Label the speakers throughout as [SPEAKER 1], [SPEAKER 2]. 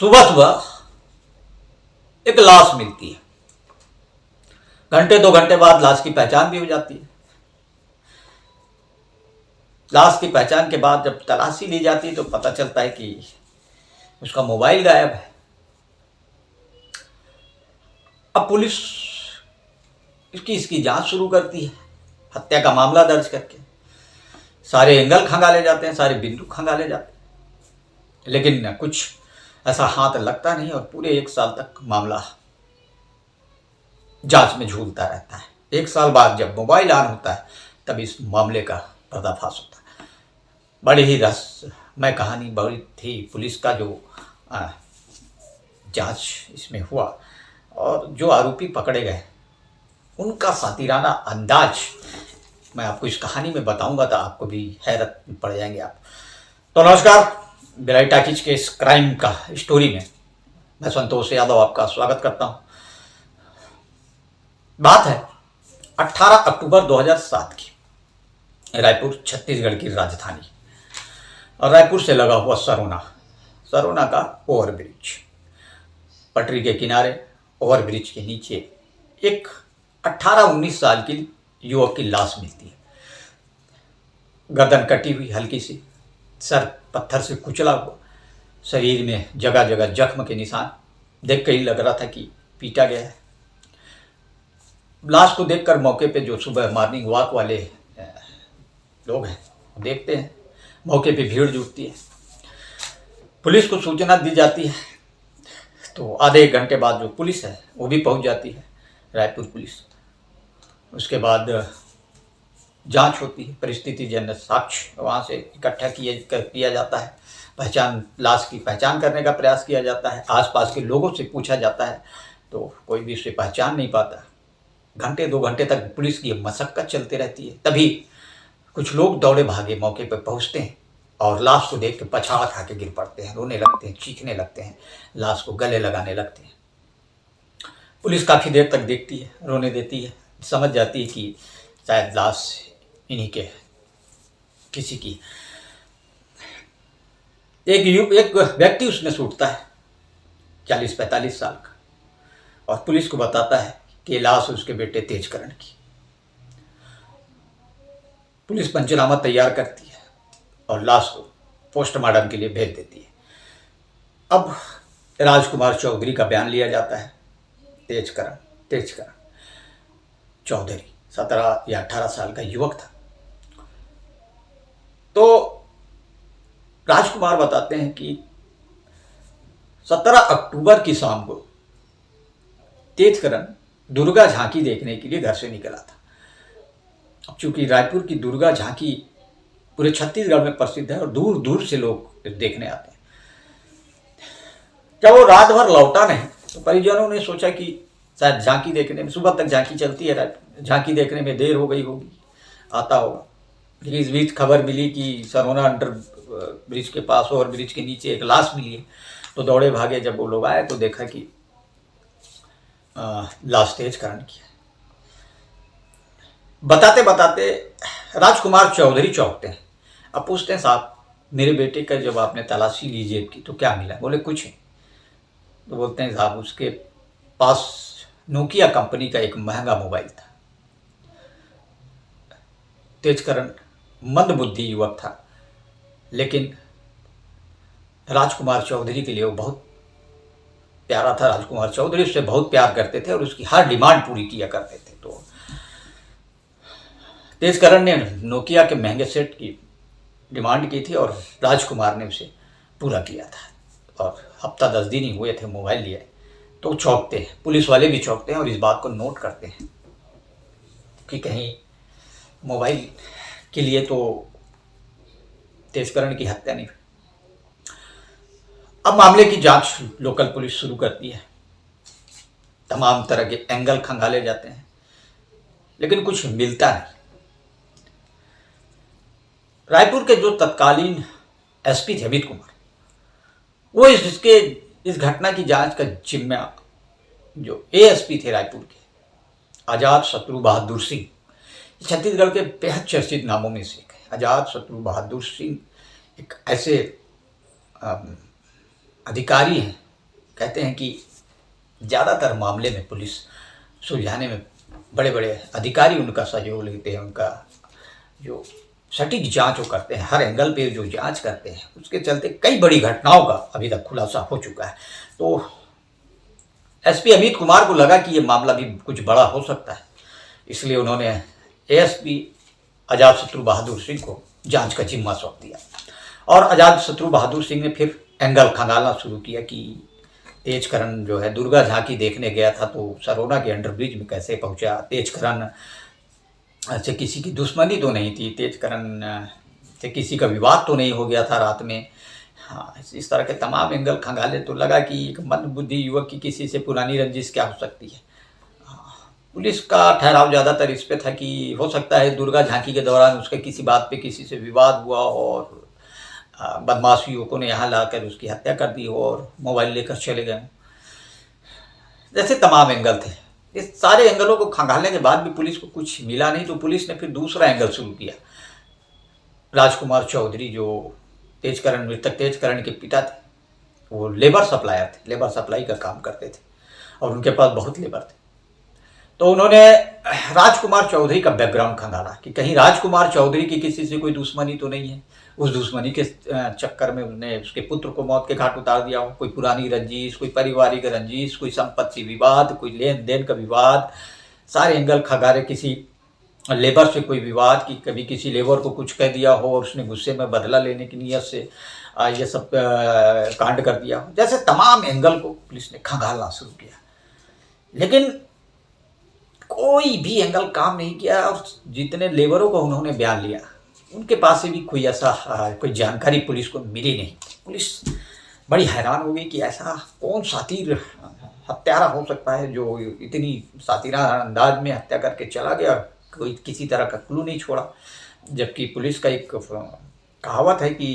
[SPEAKER 1] सुबह सुबह एक लाश मिलती है। घंटे 2 घंटे बाद लाश की पहचान भी हो जाती है। लाश की पहचान के बाद जब तलाशी ली जाती है तो पता चलता है कि उसका मोबाइल गायब है। अब पुलिस इसकी जांच शुरू करती है, हत्या का मामला दर्ज करके। सारे एंगल खंगाले जाते हैं, सारे बिंदु खंगाले जाते हैं, लेकिन कुछ ऐसा हाथ लगता नहीं और पूरे 1 साल तक मामला जांच में झूलता रहता है। 1 साल बाद जब मोबाइल ऑन होता है तब इस मामले का पर्दाफाश होता है। बड़ी ही रहस्यमय कहानी बड़ी थी। पुलिस का जो जांच इसमें हुआ और जो आरोपी पकड़े गए उनका सातिराना अंदाज मैं आपको इस कहानी में बताऊंगा तो आपको भी हैरत में पड़ जाएंगे आप। तो नमस्कार, बिराई टाकीज के इस क्राइम का स्टोरी में मैं संतोष यादव आपका स्वागत करता हूं। बात है 18 अक्टूबर 2007 की, रायपुर छत्तीसगढ़ की राजधानी और रायपुर से लगा हुआ सरोना का ओवरब्रिज। पटरी के किनारे ओवरब्रिज के नीचे एक 18-19 साल की युवक की लाश मिलती है। गर्दन कटी हुई, हल्की सी, सर पत्थर से कुचला हुआ, शरीर में जगह जगह जख्म के निशान। देख कर ही लग रहा था कि पीटा गया है। लाश को देखकर मौके पे जो सुबह मॉर्निंग वॉक वाले लोग हैं वो देखते हैं, मौके पे भीड़ जुटती है। पुलिस को सूचना दी जाती है तो आधे 1 घंटे बाद जो पुलिस है वो भी पहुंच जाती है, रायपुर पुलिस। उसके बाद जांच होती है, परिस्थिति जन्य साक्ष्य वहाँ से इकट्ठा किया जाता है, लाश की पहचान करने का प्रयास किया जाता है। आसपास के लोगों से पूछा जाता है तो कोई भी उसे पहचान नहीं पाता। घंटे 2 घंटे तक पुलिस की मशक्कत चलती रहती है। तभी कुछ लोग दौड़े भागे मौके पर पहुंचते हैं और लाश को देख के पछाड़ खा के गिर पड़ते हैं, रोने लगते हैं, चीखने लगते हैं, लाश को गले लगाने लगते हैं। पुलिस काफ़ी देर तक देखती है, रोने देती है, समझ जाती है कि शायद लाश इन्हीं के किसी की। एक व्यक्ति उसमें छूटता है 40-45 साल का और पुलिस को बताता है कि लाश उसके बेटे तेजकरण की। पुलिस पंचनामा तैयार करती है और लाश को पोस्टमार्टम के लिए भेज देती है। अब राजकुमार चौधरी का बयान लिया जाता है। तेजकरण चौधरी 17 या 18 साल का युवक था। तो राजकुमार बताते हैं कि 17 अक्टूबर की शाम को तेजकरण दुर्गा झांकी देखने के लिए घर से निकला था। अब चूंकि रायपुर की दुर्गा झांकी पूरे छत्तीसगढ़ में प्रसिद्ध है और दूर दूर से लोग देखने आते हैं। जब वो रात भर लौटा नहीं तो परिजनों ने सोचा कि शायद झांकी देखने में, सुबह तक झांकी चलती है रायपुर, झांकी देखने में देर हो गई होगी, आता होगा। लेकिन इस बीच खबर मिली कि सरोना अंडर ब्रिज के पास ओवर ब्रिज के नीचे एक लाश मिली है। तो दौड़े भागे जब वो लोग आए तो देखा कि लाश तेजकरण की है। बताते बताते राजकुमार चौधरी चौंकते हैं। अब पूछते हैं, साहब मेरे बेटे का जब आपने तलाशी ली जेब की तो क्या मिला? बोले कुछ नहीं। तो बोलते हैं, साहब उसके पास नोकिया कंपनी का एक महंगा मोबाइल था। तेजकरण मंदबुद्धि युवक था, लेकिन राजकुमार चौधरी के लिए वो बहुत प्यारा था। राजकुमार चौधरी उससे बहुत प्यार करते थे और उसकी हर डिमांड पूरी किया करते थे। तो तेजकरण ने नोकिया के महंगे सेट की डिमांड की थी और राजकुमार ने उसे पूरा किया था। और हफ्ता 10 दिन ही हुए थे मोबाइल लिए। तो चौंकते हैं, पुलिस वाले भी चौंकते हैं और इस बात को नोट करते हैं कि कहीं मोबाइल के लिए तो तेजकरण की हत्या नहीं। अब मामले की जांच लोकल पुलिस शुरू करती है। तमाम तरह के एंगल खंगाले जाते हैं, लेकिन कुछ मिलता नहीं। रायपुर के जो तत्कालीन एसपी थे अमित कुमार, वो इस घटना की जांच का जिम्मा, जो एएसपी थे रायपुर के आजाद शत्रु बहादुर सिंह, छत्तीसगढ़ के बेहद चर्चित नामों में से एक है। आजाद शत्रु बहादुर सिंह एक ऐसे अधिकारी हैं कहते हैं कि ज़्यादातर मामले में पुलिस सुलझाने में बड़े बड़े अधिकारी उनका सहयोग लेते हैं, उनका जो सटीक जांच वो करते हैं, हर एंगल पे जो जांच करते हैं, उसके चलते कई बड़ी घटनाओं का अभी तक खुलासा हो चुका है। तो एसपी अमित कुमार को लगा कि ये मामला भी कुछ बड़ा हो सकता है, इसलिए उन्होंने एएसपी अजातशत्रु बहादुर सिंह को जांच का जिम्मा सौंप दिया। और अजातशत्रु बहादुर सिंह ने फिर एंगल खंगालना शुरू किया कि तेजकरण जो है दुर्गा झांकी देखने गया था तो सरोना के अंडरब्रिज में कैसे पहुंचा, तेजकरण से किसी की दुश्मनी तो नहीं थी, तेजकरण से किसी का विवाद तो नहीं हो गया था रात में। हाँ, इस तरह के तमाम एंगल खंगाले तो लगा कि एक मंदबुद्धि युवक की किसी से पुरानी रंजिश क्या हो सकती है। पुलिस का ठहराव ज़्यादातर इस पे था कि हो सकता है दुर्गा झांकी के दौरान उसके किसी बात पे किसी से विवाद हुआ और बदमाश युवकों ने यहाँ लाकर उसकी हत्या कर दी और मोबाइल लेकर चले गए। जैसे तमाम एंगल थे, इस सारे एंगलों को खंगालने के बाद भी पुलिस को कुछ मिला नहीं, तो पुलिस ने फिर दूसरा एंगल शुरू किया। राजकुमार चौधरी जो तेजकरण मृतक तेजकरण के पिता थे, वो लेबर सप्लायर थे, लेबर सप्लाई का काम करते थे और उनके पास बहुत लेबर थे। तो उन्होंने राजकुमार चौधरी का बैकग्राउंड खंगाला कि कहीं राजकुमार चौधरी की किसी से कोई दुश्मनी तो नहीं है, उस दुश्मनी के चक्कर में उसने उसके पुत्र को मौत के घाट उतार दिया हो, कोई पुरानी रंजिश, कोई पारिवारिक रंजिश, कोई संपत्ति विवाद, कोई लेन देन का विवाद, सारे एंगल खंगाले। किसी लेबर से कोई विवाद कि कभी किसी लेबर को कुछ कह दिया हो और उसने गुस्से में बदला लेने की नीयत से ये सब कांड कर दिया हो। जैसे तमाम एंगल को पुलिस ने खंगालना शुरू किया, लेकिन कोई भी एंगल काम नहीं किया। और जितने लेबरों को उन्होंने बयान लिया, उनके पास से भी कोई ऐसा कोई जानकारी पुलिस को मिली नहीं। पुलिस बड़ी हैरान हो गई कि ऐसा कौन सातिर हत्यारा हो सकता है जो इतनी सातिरा अंदाज में हत्या करके चला गया, कोई किसी तरह का क्लू नहीं छोड़ा। जबकि पुलिस का एक कहावत है कि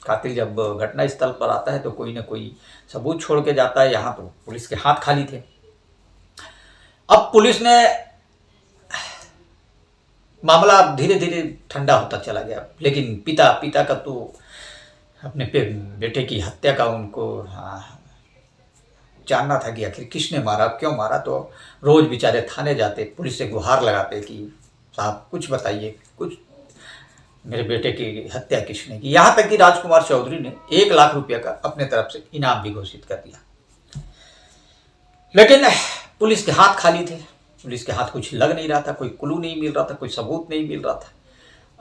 [SPEAKER 1] कातिल जब घटना स्थल पर आता है तो कोई ना कोई सबूत छोड़ के जाता है। यहाँ तो पुलिस के हाथ खाली थे। अब पुलिस ने मामला धीरे धीरे ठंडा होता चला गया, लेकिन पिता का तो अपने बेटे की हत्या का उनको जानना था कि आखिर किसने मारा, क्यों मारा। तो रोज बेचारे थाने जाते, पुलिस से गुहार लगाते कि साहब कुछ बताइए, कुछ मेरे बेटे की हत्या किसने की। यहाँ तक कि राजकुमार चौधरी ने 1 लाख रुपये का अपने तरफ से इनाम भी घोषित कर दिया। लेकिन पुलिस के हाथ खाली थे, पुलिस के हाथ कुछ लग नहीं रहा था, कोई क्लू नहीं मिल रहा था, कोई सबूत नहीं मिल रहा था।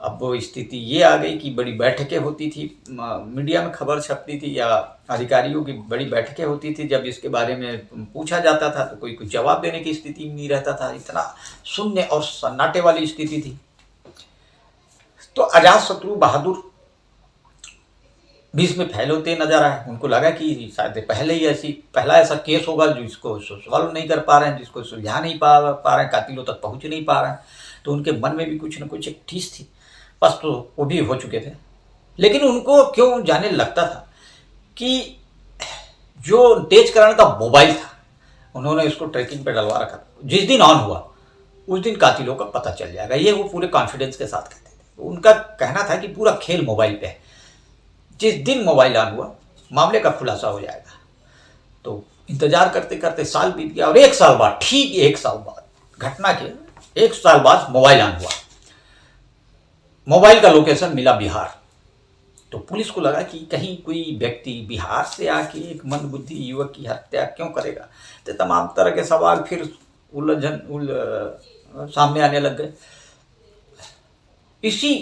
[SPEAKER 1] अब वो स्थिति ये आ गई कि बड़ी बैठकें होती थी, मीडिया में खबर छपती थी या अधिकारियों की बड़ी बैठकें होती थी। जब इसके बारे में पूछा जाता था तो कोई कुछ जवाब देने की स्थिति में नहीं रहता था। इतना शून्य और सन्नाटे वाली स्थिति थी। तो अजातशत्रु बहादुर भी इसमें फैले होते नजर आए। उनको लगा कि शायद पहला ऐसा केस होगा जिसको सॉल्व नहीं कर पा रहे हैं, जिसको सुलझा नहीं पा रहे हैं, कातिलों तक पहुंच नहीं पा रहे हैं। तो उनके मन में भी कुछ न कुछ एक ठीस थी, बस तो वो भी हो चुके थे। लेकिन उनको क्यों जाने लगता था कि जो तेजकरण का मोबाइल था, उन्होंने इसको ट्रैकिंग पे डलवा रखा था। जिस दिन ऑन हुआ उस दिन कातिलों का पता चल जाएगा, ये वो पूरे कॉन्फिडेंस के साथ कहते थे। उनका कहना था कि पूरा खेल मोबाइल पे है, जिस दिन मोबाइल ऑन हुआ मामले का खुलासा हो जाएगा। तो इंतजार करते करते साल बीत गया और 1 साल बाद, ठीक 1 साल बाद, घटना के 1 साल बाद मोबाइल ऑन हुआ। मोबाइल का लोकेशन मिला बिहार। तो पुलिस को लगा कि कहीं कोई व्यक्ति बिहार से आके एक मंदबुद्धि युवक की हत्या क्यों करेगा। तो तमाम तरह के सवाल फिर सामने आने लग गए। इसी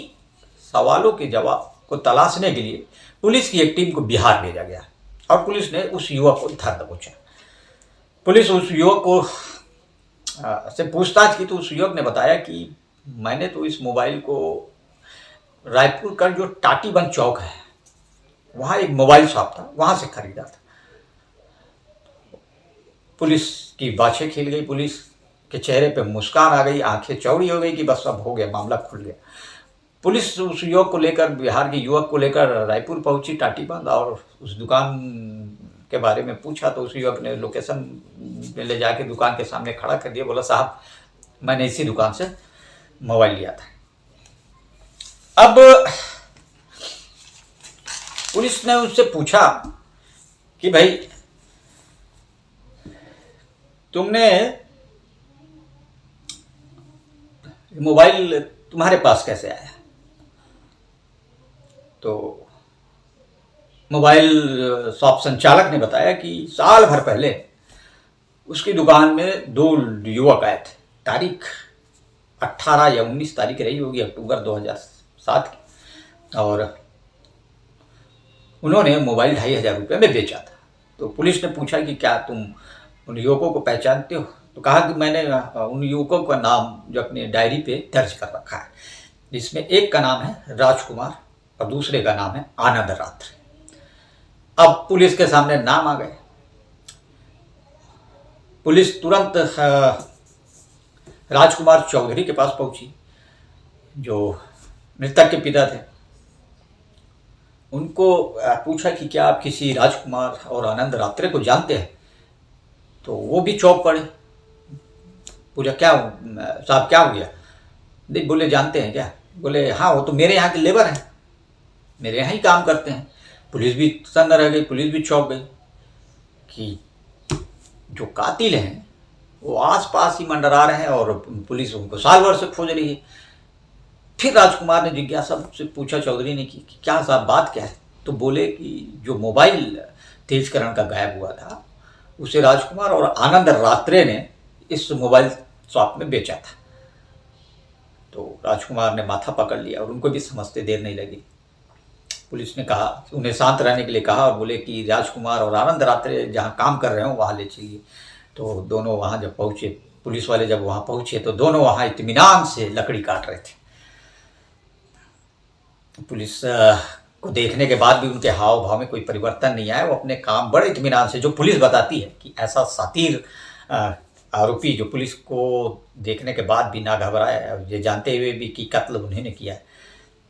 [SPEAKER 1] सवालों के जवाब को तलाशने के लिए पुलिस की एक टीम को बिहार भेजा गया और पुलिस ने उस युवक को धर दबोचा। पुलिस उस युवक को से पूछताछ की तो उस युवक ने बताया कि मैंने तो इस मोबाइल को रायपुर का जो टाटीबंद चौक है, वहाँ एक मोबाइल शॉप था, वहाँ से खरीदा था। पुलिस की बाछें खिल गई, पुलिस के चेहरे पे मुस्कान आ गई, आंखें चौड़ी हो गई कि बस अब हो गया, मामला खुल गया। पुलिस उस युवक को लेकर, बिहार के युवक को लेकर रायपुर पहुंची टाटीबंद और उस दुकान के बारे में पूछा तो उस युवक ने लोकेशन में ले जाके दुकान के सामने खड़ा कर दिया। बोला साहब मैंने इसी दुकान से मोबाइल लिया था। अब पुलिस ने उससे पूछा कि भाई तुमने मोबाइल तुम्हारे पास कैसे आया? तो मोबाइल शॉप संचालक ने बताया कि साल भर पहले उसकी दुकान में 2 युवक आए थे। तारीख 18 या 19 तारीख रही होगी, अक्टूबर 2007 की, और उन्होंने मोबाइल 2,500 रुपये में बेचा था। तो पुलिस ने पूछा कि क्या तुम उन युवकों को पहचानते हो? तो कहा कि मैंने उन युवकों का नाम जो अपने डायरी पे दर्ज कर रखा है, जिसमें एक का नाम है राजकुमार और दूसरे का नाम है आनंद रात्रे। अब पुलिस के सामने नाम आ गए। पुलिस तुरंत राजकुमार चौधरी के पास पहुंची, जो मृतक के पिता थे। उनको पूछा कि क्या आप किसी राजकुमार और आनंद रात्रे को जानते हैं? तो वो भी चौंक पड़े। पूछा क्या साहब क्या हो गया? नहीं, बोले जानते हैं क्या? बोले हाँ, वो तो मेरे यहाँ के लेबर हैं, मेरे यहाँ ही काम करते हैं। पुलिस भी सन्न रह गई, पुलिस भी चौंक गई कि जो कातिल हैं वो आसपास ही मंडरा रहे हैं और पुलिस उनको साल भर से खोज रही है। फिर राजकुमार ने जिज्ञासा से पूछा चौधरी ने कि क्या साहब बात क्या है? तो बोले कि जो मोबाइल तेजकरण का गायब हुआ था उसे राजकुमार और आनंद रात्रे ने इस मोबाइल शॉप में बेचा था। तो राजकुमार ने माथा पकड़ लिया और उनको भी समझते देर नहीं लगी। पुलिस ने कहा, उन्हें शांत रहने के लिए कहा और बोले कि राजकुमार और आनंद रात्रे जहाँ काम कर रहे हो वहाँ ले चलिए। तो दोनों वहाँ जब पहुँचे, पुलिस वाले जब वहाँ पहुँचे तो दोनों वहाँ इत्मीनान से लकड़ी काट रहे थे। पुलिस को देखने के बाद भी उनके हाव भाव में कोई परिवर्तन नहीं आया। वो अपने काम बड़े इत्मीनान से, जो पुलिस बताती है कि ऐसा शातिर आरोपी जो पुलिस को देखने के बाद भी ना घबराया, ये जानते हुए भी कि कत्ल उन्होंने किया है,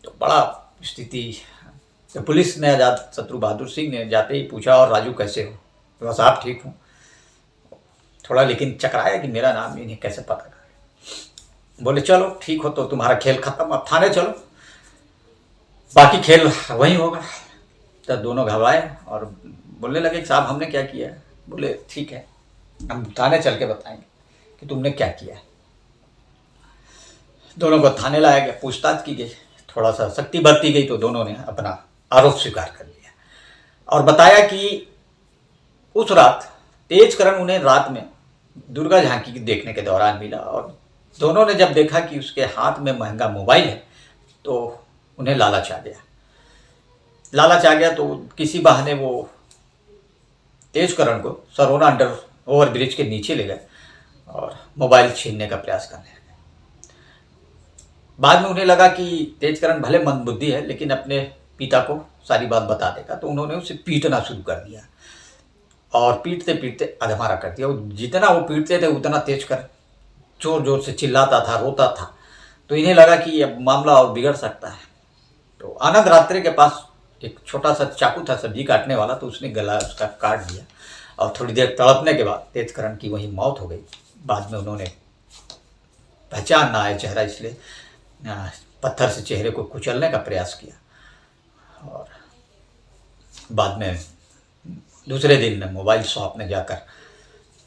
[SPEAKER 1] तो बड़ा स्थिति। तो पुलिस ने आजाद शत्रु बहादुर सिंह ने जाते ही पूछा, और राजू कैसे हो? तो बस आप ठीक हूँ। थोड़ा लेकिन चकराया कि मेरा नाम इन्हें कैसे पता कर। बोले चलो ठीक हो तो तुम्हारा खेल खत्म, अब थाने चलो, बाकी खेल वहीं होगा। तो दोनों घबराए और बोलने लगे साहब हमने क्या किया है? बोले ठीक है, हम थाने चल के बताएंगे कि तुमने क्या किया है। दोनों को थाने लाया गया, पूछताछ की गई, थोड़ा सा सख्ती बरती गई तो दोनों ने अपना आरोप स्वीकार कर लिया और बताया कि उस रात तेजकरण उन्हें रात में दुर्गा झांकी देखने के दौरान मिला और दोनों ने जब देखा कि उसके हाथ में महंगा मोबाइल है तो उन्हें लालच आ गया। लालच आ गया तो किसी बहाने वो तेजकरण को सरोना अंडर ओवर ब्रिज के नीचे ले गए और मोबाइल छीनने का प्रयास करने लगे। बाद में उन्हें लगा कि तेजकरण भले मंदबुद्धि है लेकिन अपने पिता को सारी बात बता देगा, तो उन्होंने उसे पीटना शुरू कर दिया और पीटते पीटते अधमरा कर दिया। जितना वो पीटते थे उतना तेजकरण जोर जोर से चिल्लाता था, रोता था। तो इन्हें लगा कि अब मामला और बिगड़ सकता है। तो आनंद रात्रे के पास एक छोटा सा चाकू था सब्जी काटने वाला, तो उसने गला उसका काट दिया और थोड़ी देर तड़पने के बाद तेजकरण की वहीं मौत हो गई। बाद में उन्होंने पहचान ना आए चेहरा, इसलिए पत्थर से चेहरे को कुचलने का प्रयास किया और बाद में दूसरे दिन मोबाइल शॉप में जाकर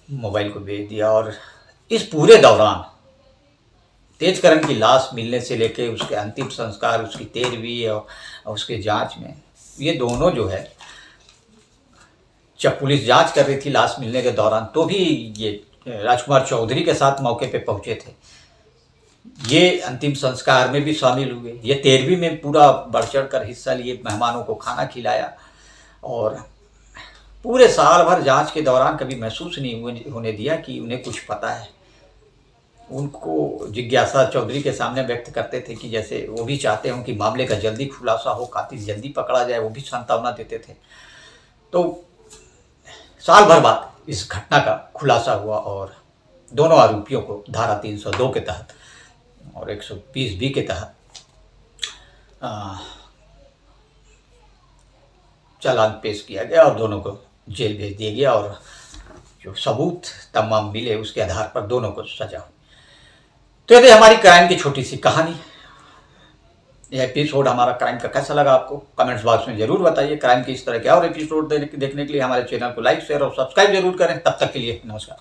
[SPEAKER 1] मोबाइल को बेच दिया। और इस पूरे दौरान तेजकरण की लाश मिलने से लेके उसके अंतिम संस्कार, उसकी 13वीं और उसके जांच में, ये दोनों जो है, जब पुलिस जांच कर रही थी लाश मिलने के दौरान तो भी ये राजकुमार चौधरी के साथ मौके पे पहुंचे थे। ये अंतिम संस्कार में भी शामिल हुए, ये 13वीं में पूरा बढ़ चढ़ कर हिस्सा लिए, मेहमानों को खाना खिलाया और पूरे साल भर जांच के दौरान कभी महसूस नहीं होने दिया कि उन्हें कुछ पता है। उनको जिज्ञासा चौधरी के सामने व्यक्त करते थे कि जैसे वो भी चाहते हों कि मामले का जल्दी खुलासा हो, कातिल जल्दी पकड़ा जाए, वो भी सांत्वना देते थे। तो साल भर बाद इस घटना का खुलासा हुआ और दोनों आरोपियों को धारा 302 के तहत और 120B के तहत चालान पेश किया गया और दोनों को जेल भेज दिया गया और जो सबूत तमाम मिले उसके आधार पर दोनों को सजा हुई। तो ये हमारी क्राइम की छोटी सी कहानी। यह एपिसोड हमारा क्राइम का कैसा लगा आपको कमेंट्स बॉक्स में जरूर बताइए। क्राइम के इस तरह के और एपिसोड देखने के लिए हमारे चैनल को लाइक, शेयर और सब्सक्राइब जरूर करें। तब तक के लिए नमस्कार।